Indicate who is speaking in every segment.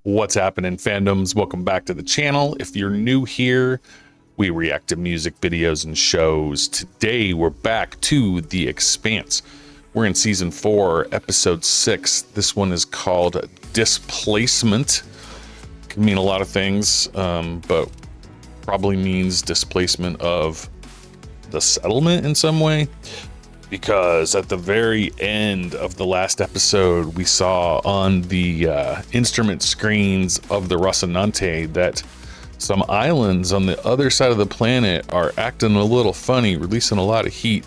Speaker 1: What's happening, fandoms? Welcome back to the channel. If you're new here, we react to music videos and shows. Today we're back to The Expanse. We're in season 4, episode 6. This one is called Displacement. Can mean a lot of things, but probably means displacement of the settlement in some way. Because at the very end of the last episode, we saw on the instrument screens of the Rocinante that some islands on the other side of the planet are acting a little funny, releasing a lot of heat.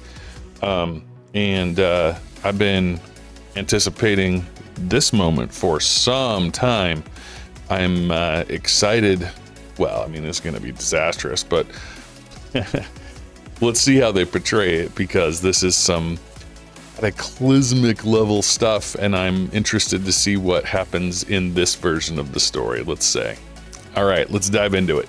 Speaker 1: And I've been anticipating this moment for some time. I'm excited. Well, I mean, it's going to be disastrous, but let's see how they portray it, because this is some cataclysmic level stuff, and I'm interested to see what happens in this version of the story, let's say. All right, let's dive into it.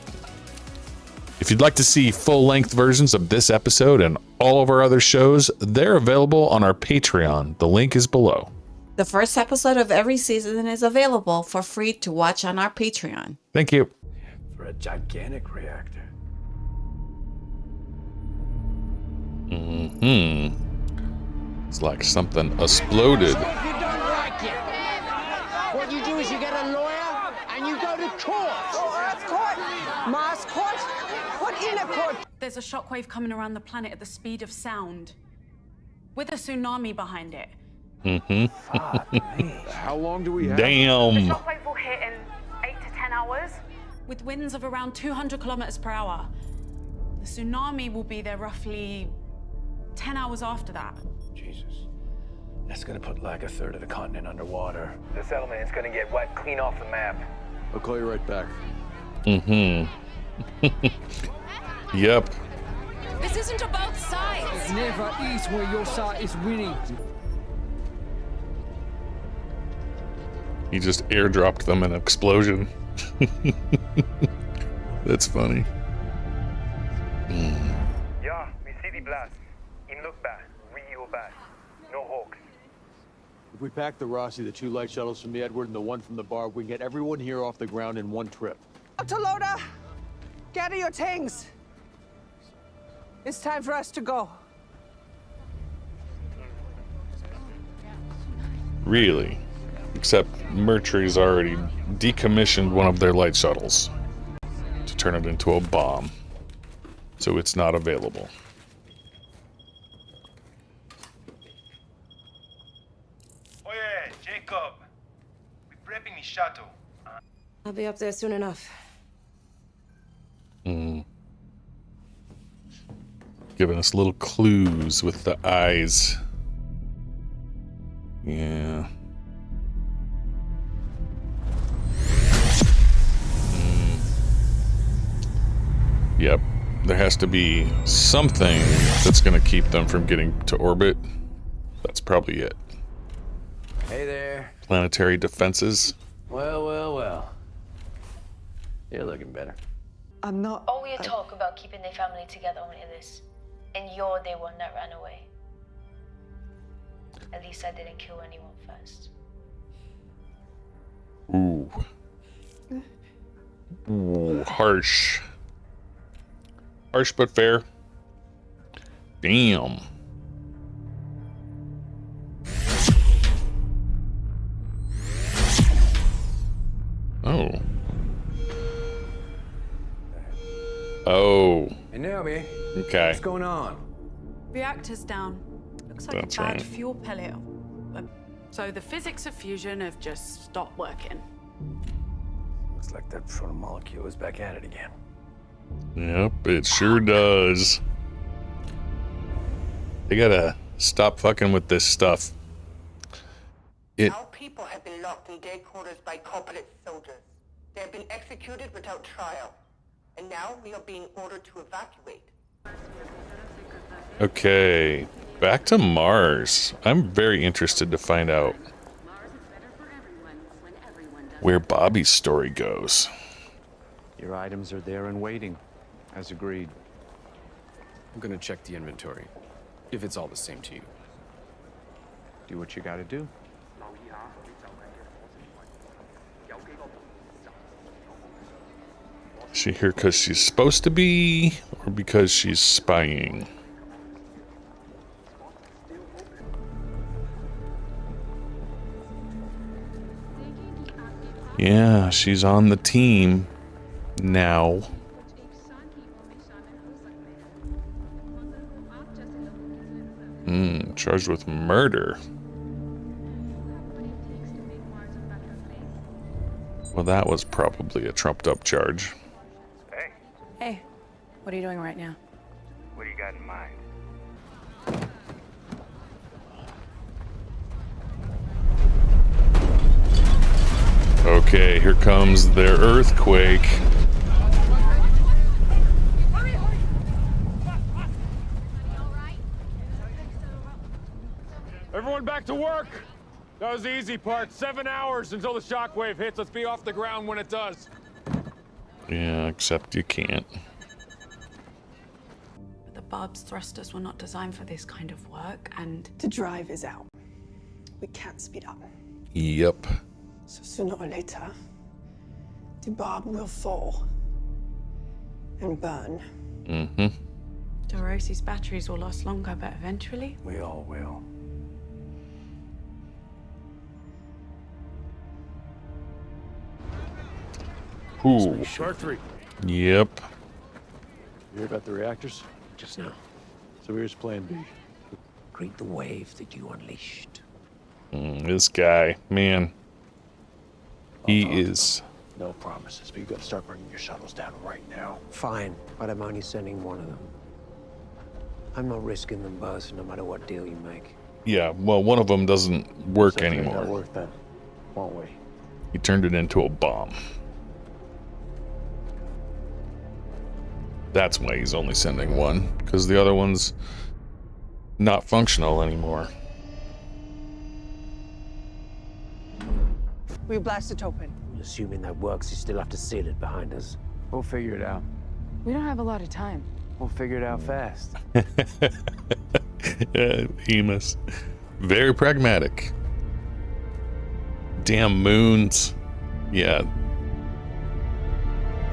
Speaker 1: If you'd like to see full-length versions of this episode and all of our other shows, they're available on our Patreon. The link is below.
Speaker 2: The first episode of every season is available for free to watch on our Patreon.
Speaker 1: Thank you.
Speaker 3: For a gigantic reactor.
Speaker 1: It's like something exploded.
Speaker 4: If you don't like it, what you do is you get a lawyer and you go to court.
Speaker 5: Oh, Earth court, Mars court, what inner court?
Speaker 6: There's a shockwave coming around the planet at the speed of sound, with a tsunami behind it.
Speaker 3: How long do we have?
Speaker 1: Damn.
Speaker 6: The shockwave will hit in 8 to 10 hours, with winds of around 200 kilometers per hour. The tsunami will be there roughly 10 hours after that.
Speaker 3: Jesus. That's gonna put like a third of the continent underwater.
Speaker 7: The settlement is gonna get wiped clean off the map.
Speaker 3: I'll call you right back.
Speaker 1: Yep.
Speaker 6: This isn't about sides.
Speaker 4: It never is where your side is winning.
Speaker 1: He just airdropped them an explosion. That's funny.
Speaker 7: Yeah, we see the blast. It look bad, real bad. No hawks.
Speaker 8: If we pack the Rossi, the 2 light shuttles from the Edward and the 1 from the Barb, we can get everyone here off the ground in 1 trip.
Speaker 5: Dr. Loda, gather your things. It's time for us to go.
Speaker 1: Really? Except Mercury's already decommissioned one of their light shuttles to turn it into a bomb. So it's not available.
Speaker 7: Oh yeah, Jacob. We're prepping the shuttle.
Speaker 9: I'll be up there soon enough.
Speaker 1: Giving us little clues with the eyes. Yeah. Yep. There has to be something that's going to keep them from getting to orbit. That's probably it.
Speaker 3: Hey there.
Speaker 1: Planetary defenses.
Speaker 3: Well. You're looking better.
Speaker 5: I'm not.
Speaker 9: All your talk about keeping their family together only this. And you're the one that ran away. At least I didn't kill anyone first.
Speaker 1: Ooh. Ooh, harsh. Harsh but fair. Damn. Oh. Oh.
Speaker 3: Hey, Naomi.
Speaker 1: Okay.
Speaker 3: What's going on?
Speaker 6: Reactor's down. Looks like
Speaker 1: That's
Speaker 6: a bad
Speaker 1: right.
Speaker 6: fuel pellet. So the physics of fusion have just stopped working.
Speaker 3: Looks like that proto-molecule is back at it again.
Speaker 1: Yep, it sure does. They gotta stop fucking with this stuff.
Speaker 5: Our people have been locked in their quarters by corporate soldiers. They have been executed without trial. And now we are being ordered to evacuate.
Speaker 1: Okay, back to Mars. I'm very interested to find out where Bobby's story goes.
Speaker 10: Your items are there and waiting, as agreed.
Speaker 11: I'm gonna check the inventory, if it's all the same to you.
Speaker 10: Do what you gotta do.
Speaker 1: Is she here because she's supposed to be, or because she's spying? Yeah, she's on the team now. Charged with murder. Well, that was probably a trumped up charge.
Speaker 7: Hey,
Speaker 6: Hey, what are you doing right now?
Speaker 7: what do you got in mind?
Speaker 1: Okay, here comes their earthquake.
Speaker 8: Everyone back to work! That was the easy part. 7 hours until the shockwave hits. Let's be off the ground when it does.
Speaker 1: Yeah, except you can't.
Speaker 6: But the Barb's thrusters were not designed for this kind of work, and
Speaker 12: The drive is out. We can't speed up.
Speaker 1: Yep.
Speaker 12: So sooner or later, the barb will fall and burn.
Speaker 1: Mm-hmm.
Speaker 6: DeRossi's batteries will last longer, but eventually...
Speaker 3: We all will.
Speaker 1: Ooh.
Speaker 8: Part 3.
Speaker 1: Yep.
Speaker 8: You hear about the reactors?
Speaker 10: Just now.
Speaker 8: So here's plan B.
Speaker 10: Greet the wave that you unleashed.
Speaker 1: This guy, man. He is...
Speaker 8: No promises, but you gotta start bringing your shuttles down right now.
Speaker 10: Fine, but I'm only sending one of them. I'm not risking them both, no matter what deal you make.
Speaker 1: Yeah, well, one of them doesn't work
Speaker 8: So
Speaker 1: anymore.
Speaker 8: That'll work then, won't we?
Speaker 1: He turned it into a bomb. That's why he's only sending one, because the other one's not functional anymore.
Speaker 12: We blast it open.
Speaker 10: Assuming that works, you still have to seal it behind us.
Speaker 3: We'll figure it out.
Speaker 6: We don't have a lot of time.
Speaker 3: We'll figure it out fast.
Speaker 1: Emus. Very pragmatic. Damn moons. Yeah.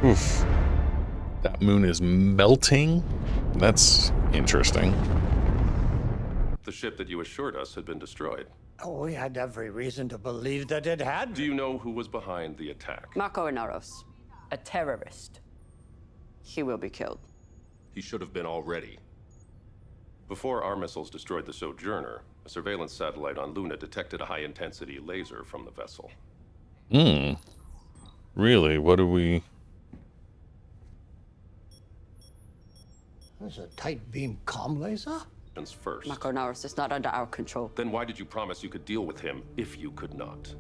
Speaker 1: Oof. That moon is melting? That's interesting.
Speaker 13: The ship that you assured us had been destroyed.
Speaker 4: Oh, we had every reason to believe that it had.
Speaker 13: Do you know who was behind the attack?
Speaker 14: Marco Inaros, a terrorist. He will be killed.
Speaker 13: He should have been already. Before our missiles destroyed the Sojourner, a surveillance satellite on Luna detected a high-intensity laser from the vessel.
Speaker 1: Really? What do we...
Speaker 4: There's a tight beam comm laser?
Speaker 13: First.
Speaker 14: Marco Inaros is not under our control.
Speaker 13: Then why did you promise you could deal with him if you could not?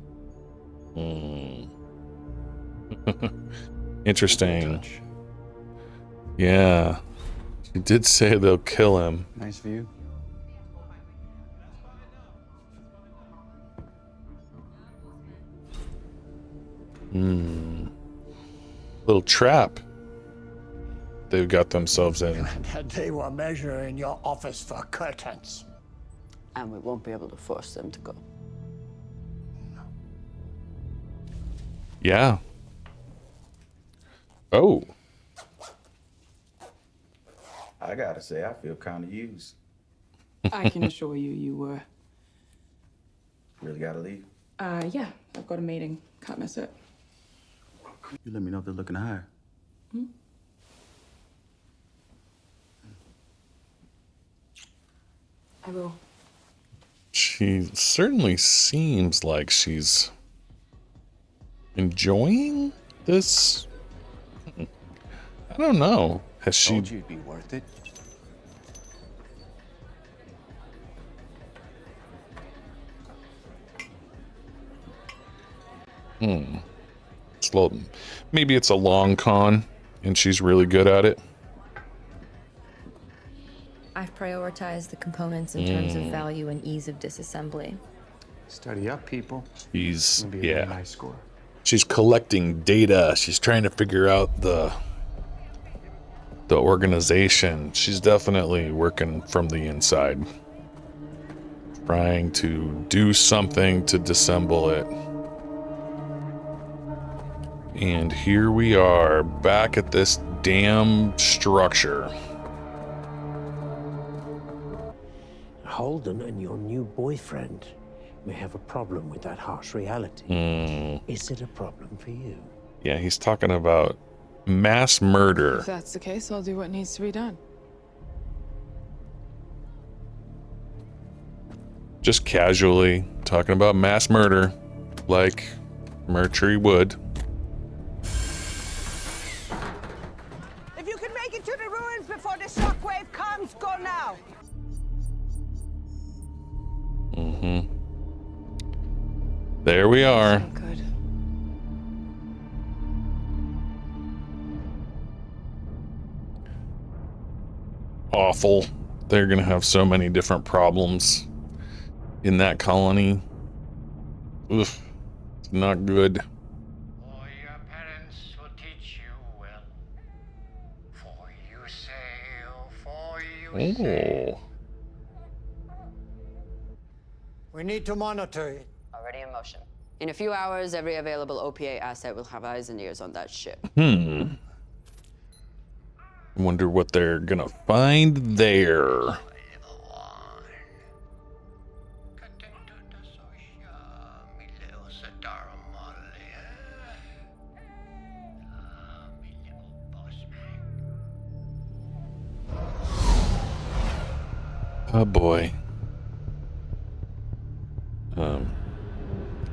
Speaker 1: Interesting. Yeah. She did say they'll kill him.
Speaker 3: Nice view.
Speaker 1: Little trap they've got themselves in.
Speaker 4: They were measuring your office for curtains.
Speaker 14: And we won't be able to force them to go.
Speaker 1: Yeah. Oh.
Speaker 15: I gotta say, I feel kind of used.
Speaker 16: I can assure you, you were.
Speaker 15: Really gotta leave?
Speaker 16: Yeah, I've got a meeting. Can't miss it.
Speaker 15: You let me know if they're looking to hire.
Speaker 16: I will.
Speaker 1: She certainly seems like she's enjoying this. I don't know. Has she?
Speaker 10: Told you it'd be worth it.
Speaker 1: Well, maybe it's a long con, and she's really good at it.
Speaker 17: I've prioritized the components in terms of value and ease of disassembly.
Speaker 10: Study up, people.
Speaker 1: She's
Speaker 10: It'll be a
Speaker 1: yeah.
Speaker 10: really nice score.
Speaker 1: She's collecting data. She's trying to figure out the organization. She's definitely working from the inside, trying to do something to disassemble it. And here we are, back at this damn structure.
Speaker 10: Holden and your new boyfriend may have a problem with that harsh reality. Is it a problem for you?
Speaker 1: Yeah, he's talking about mass murder.
Speaker 16: If that's the case, I'll do what needs to be done.
Speaker 1: Just casually talking about mass murder, like Mercury would.
Speaker 4: If you can make it to the ruins before the shockwave comes, go now.
Speaker 1: There we are.
Speaker 16: Good.
Speaker 1: Awful. They're gonna have so many different problems in that colony. Ugh, it's not good.
Speaker 4: For your parents will teach you well. For you sail, for you sail.
Speaker 18: We need to monitor it.
Speaker 14: Already in motion. In a few hours, every available OPA asset will have eyes and ears on that ship.
Speaker 1: I wonder what they're gonna find there. Oh boy.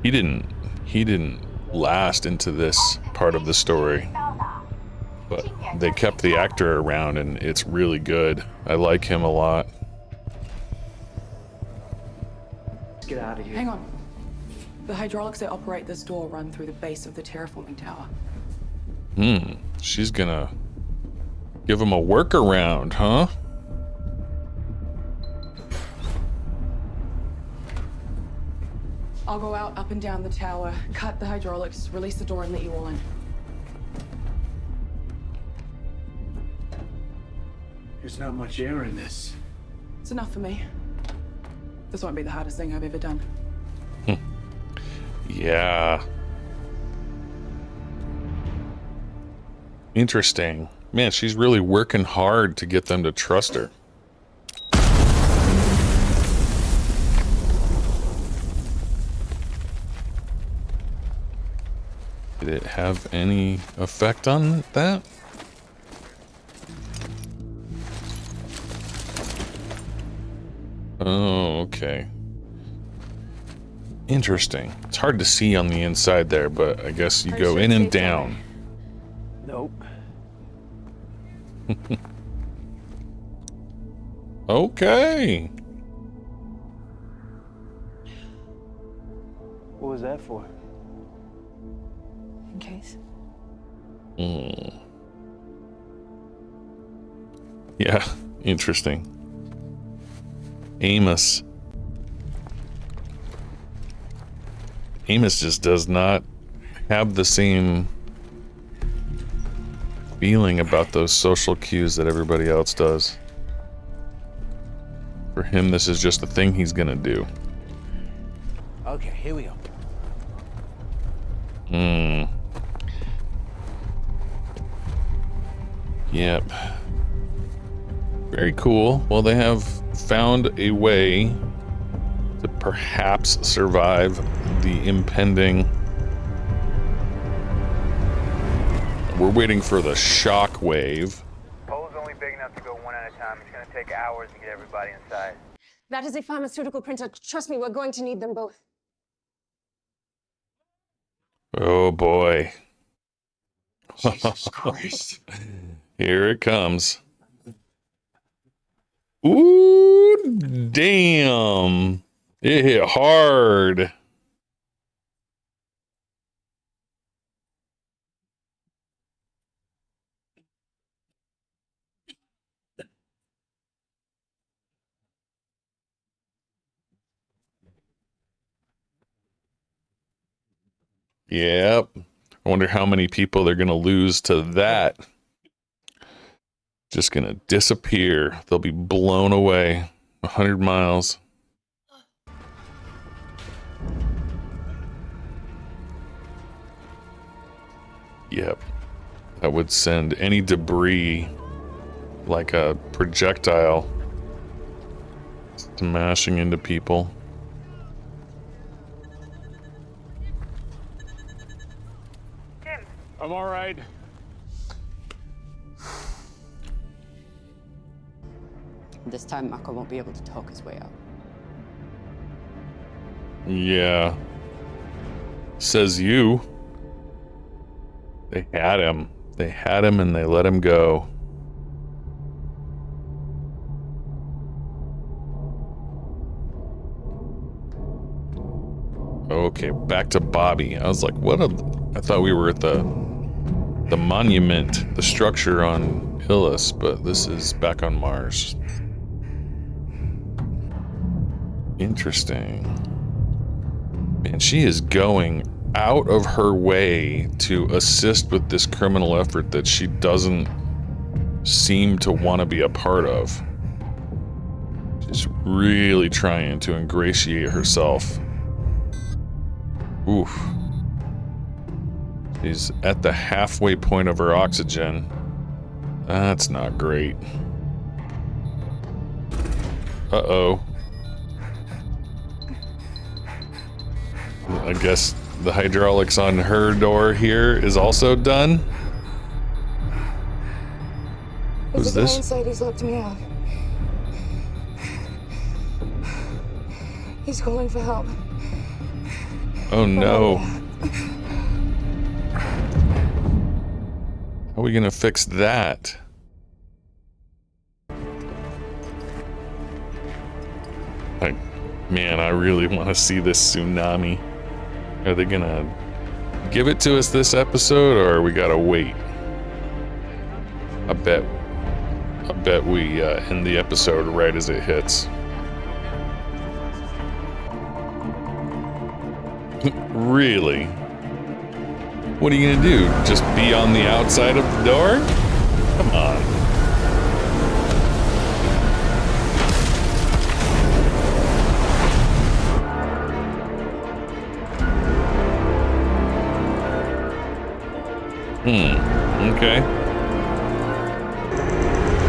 Speaker 1: He didn't last into this part of the story, but they kept the actor around and it's really good. I like him a lot.
Speaker 10: Let's get out of here.
Speaker 16: Hang on. The hydraulics that operate this door run through the base of the terraforming tower.
Speaker 1: She's gonna give him a workaround, huh?
Speaker 16: I'll go out, up and down the tower, cut the hydraulics, release the door, and let you all in.
Speaker 10: There's not much air in this.
Speaker 16: It's enough for me. This won't be the hardest thing I've ever done.
Speaker 1: Yeah. Interesting. Man, she's really working hard to get them to trust her. Did it have any effect on that? Oh, okay. Interesting. It's hard to see on the inside there, but I guess you go in and down.
Speaker 10: Nope.
Speaker 1: Okay.
Speaker 10: What was that for?
Speaker 16: In case.
Speaker 1: Yeah, interesting. Amos just does not have the same feeling about those social cues that everybody else does. For him, this is just the thing he's gonna do.
Speaker 10: Okay, here we go.
Speaker 1: Yep. Very cool. Well, they have found a way to perhaps survive the impending... We're waiting for the shock wave.
Speaker 7: Pole's only big enough to go one at a time. It's gonna take hours to get everybody inside.
Speaker 12: That is a pharmaceutical printer. Trust me, we're going to need them both.
Speaker 1: Oh boy.
Speaker 10: Jesus Christ.
Speaker 1: Here it comes. Ooh, damn. It hit hard. Yep. I wonder how many people they're going to lose to that. Just going to disappear. They'll be blown away 100 miles. Yep. That would send any debris, like a projectile, smashing into people.
Speaker 7: Tim.
Speaker 8: I'm all right.
Speaker 14: This time, Mako won't be able to talk his way out.
Speaker 1: Yeah. Says you. They had him. They had him and they let him go. Okay, back to Bobby. I was like, what I thought we were at the monument, the structure on Illis, but this is back on Mars. Interesting. Man, she is going out of her way to assist with this criminal effort that she doesn't seem to want to be a part of. She's really trying to ingratiate herself. Oof. She's at the halfway point of her oxygen. That's not great. Uh-oh. I guess the hydraulics on her door here is also done. Who's this?
Speaker 19: Inside, he's locked me out. He's calling for help.
Speaker 1: Oh no. How are we gonna fix that? Man, I really want to see this tsunami. Are they gonna give it to us this episode, or we gotta wait? I bet we end the episode right as it hits. Really? What are you gonna do? Just be on the outside of the door? Come on. Okay.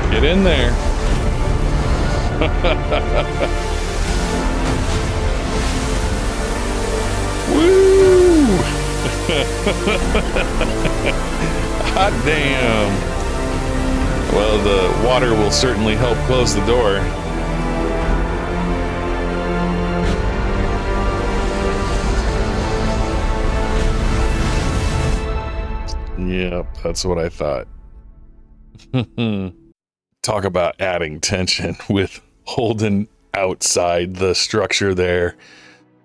Speaker 1: Get in there. Woo! Hot damn. Well, the water will certainly help close the door. Yep, that's what I thought. Talk about adding tension with Holden outside the structure there,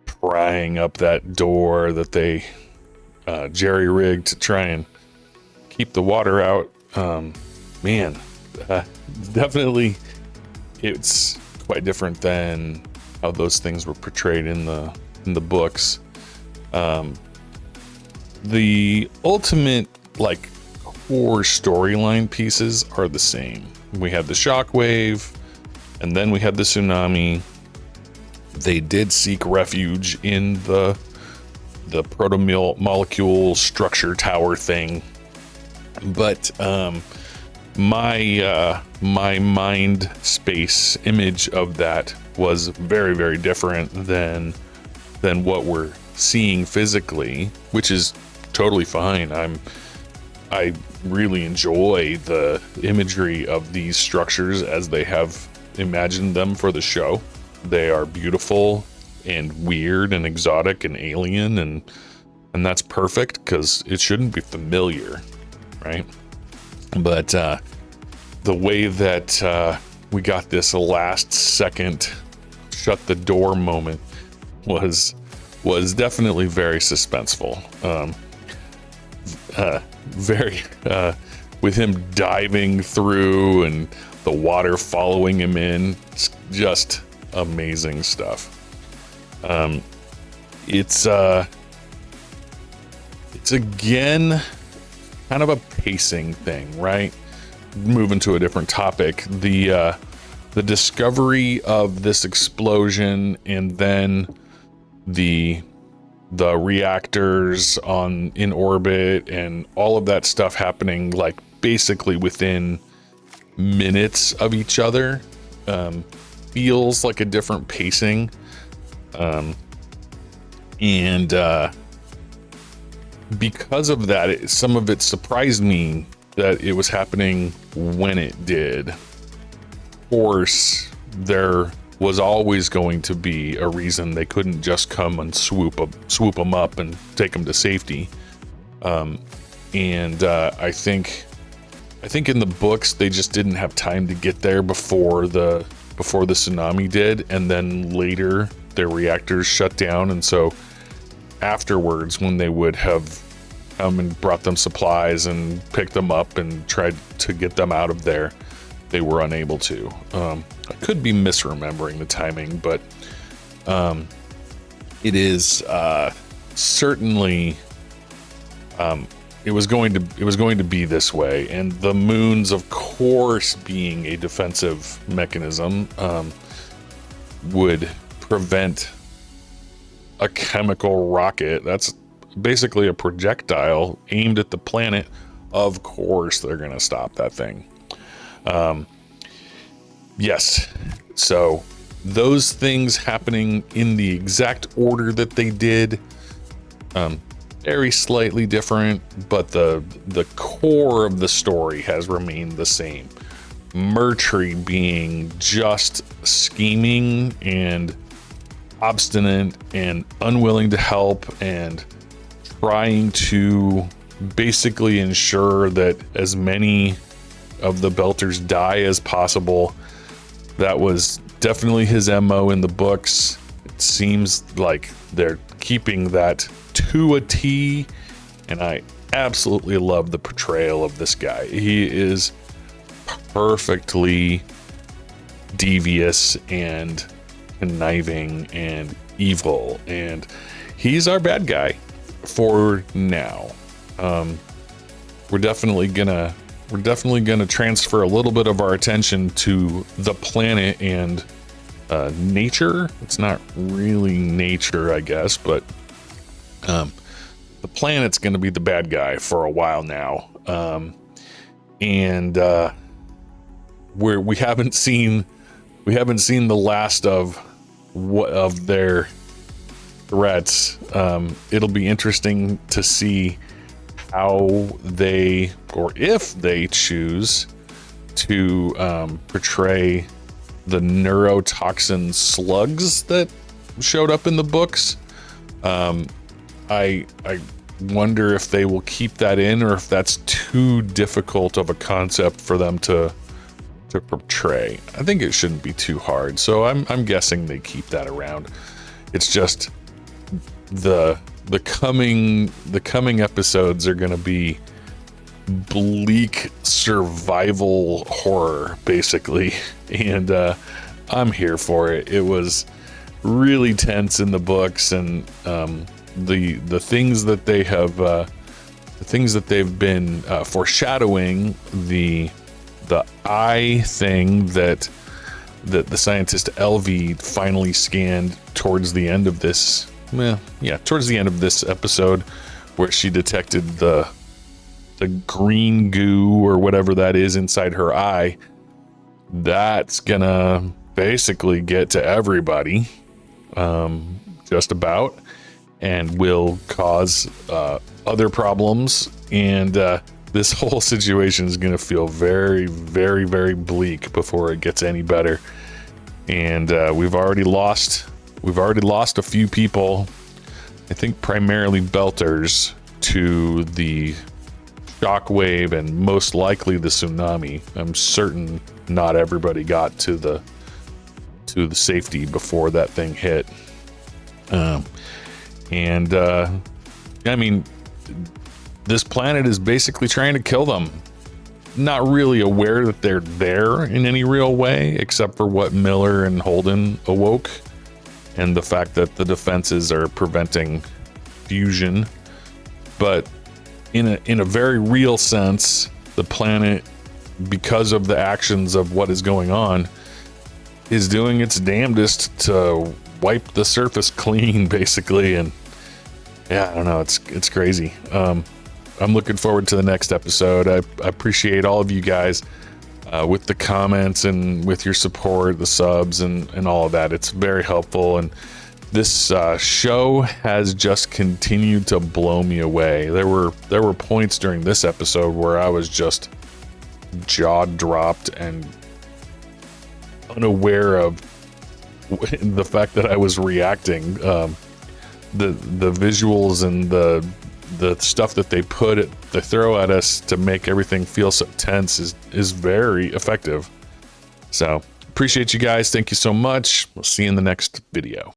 Speaker 1: prying up that door that they jerry-rigged to try and keep the water out. Man, definitely it's quite different than how those things were portrayed in the books. The ultimate, like, core storyline pieces are the same. We had the shockwave, and then we had the tsunami. They did seek refuge in the proto-molecule structure tower thing, but my mind space image of that was very, very different than what we're seeing physically, which is totally fine. I really enjoy the imagery of these structures as they have imagined them for the show. They are beautiful and weird and exotic and alien, and that's perfect because it shouldn't be familiar, right? But the way that we got this last second shut the door moment was definitely very suspenseful. Very with him diving through and the water following him in. It's just amazing stuff. It's again kind of a pacing thing, right? Moving to a different topic. The discovery of this explosion and then the the reactors in orbit and all of that stuff happening like basically within minutes of each other, feels like a different pacing. Because of that, some of it surprised me that it was happening when it did. Of course, there was always going to be a reason they couldn't just come and swoop them up and take them to safety. I think in the books they just didn't have time to get there before the tsunami did, and then later their reactors shut down, and so afterwards, when they would have come and brought them supplies and picked them up and tried to get them out of there, they were unable to. I could be misremembering the timing, but it is certainly it was going to be this way. And the moons, of course, being a defensive mechanism, would prevent a chemical rocket. That's basically a projectile aimed at the planet. Of course they're gonna stop that thing. Yes, so those things happening in the exact order that they did, very slightly different, but the core of the story has remained the same. Mercury being just scheming and obstinate and unwilling to help and trying to basically ensure that as many of the Belters die as possible. That was definitely his MO in the books. It seems like they're keeping that to a T, and I absolutely love the portrayal of this guy. He is perfectly devious and conniving and evil, and he's our bad guy for now. We're definitely gonna transfer a little bit of our attention to the planet and nature. It's not really nature, I guess, but the planet's gonna be the bad guy for a while now. We haven't seen the last of their threats. It'll be interesting to see how they, or if they choose to portray the neurotoxin slugs that showed up in the books. I wonder if they will keep that in, or if that's too difficult of a concept for them to portray. I think it shouldn't be too hard, so I'm guessing they keep that around. It's just the coming episodes are going to be bleak survival horror, basically, and I'm here for it. It was really tense in the books, and the things that they have they've been foreshadowing, the eye thing that the scientist LV finally scanned towards the end of this, towards the end of this episode, where she detected the green goo or whatever that is inside her eye. That's gonna basically get to everybody, just about, and will cause other problems, and this whole situation is gonna feel very, very, very bleak before it gets any better. And we've already lost a few people, I think primarily Belters, to the shockwave and most likely the tsunami. I'm certain not everybody got to the safety before that thing hit. I mean, this planet is basically trying to kill them. Not really aware that they're there in any real way, except for what Miller and Holden awoke, and the fact that the defenses are preventing fusion. But in a very real sense, the planet, because of the actions of what is going on, is doing its damnedest to wipe the surface clean, basically, and Yeah, I don't know. It's crazy. I'm looking forward to the next episode. I appreciate all of you guys with the comments and with your support, the subs and all of that. It's very helpful. And this show has just continued to blow me away. There were points during this episode where I was just jaw dropped and unaware of the fact that I was reacting. The visuals and the stuff that they throw at us to make everything feel so tense is very effective. So appreciate you guys. Thank you so much. We'll see you in the next video.